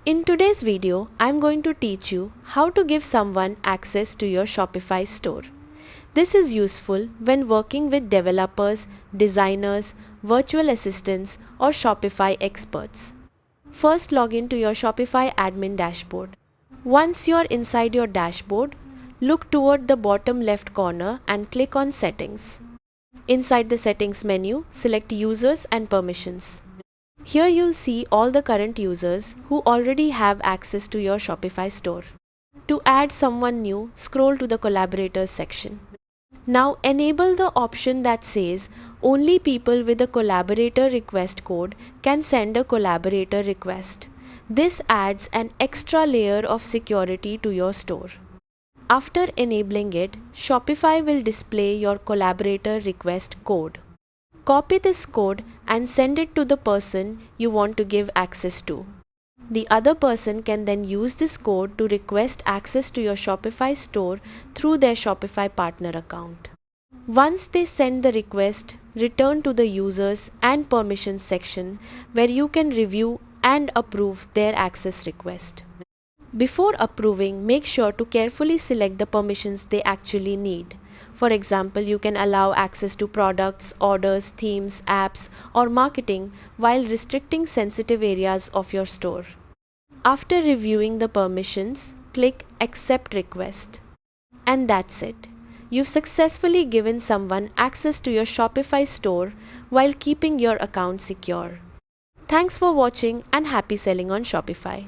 In today's video, I'm going to teach you how to give someone access to your Shopify store. This is useful when working with developers, designers, virtual assistants, or Shopify experts. First, log in to your Shopify admin dashboard. Once you're inside your dashboard, look toward the bottom left corner and click on Settings. Inside the Settings menu, select Users and Permissions. Here you'll see all the current users who already have access to your Shopify store. To add someone new, scroll to the Collaborators section. Now enable the option that says only people with a Collaborator request code can send a Collaborator request. This adds an extra layer of security to your store. After enabling it, Shopify will display your Collaborator request code. Copy this code and send it to the person you want to give access to. The other person can then use this code to request access to your Shopify store through their Shopify partner account. Once they send the request, return to the Users and Permissions section where you can review and approve their access request. Before approving, make sure to carefully select the permissions they actually need. For example, you can allow access to products, orders, themes, apps, or marketing while restricting sensitive areas of your store. After reviewing the permissions, click Accept Request. And that's it. You've successfully given someone access to your Shopify store while keeping your account secure. Thanks for watching and happy selling on Shopify.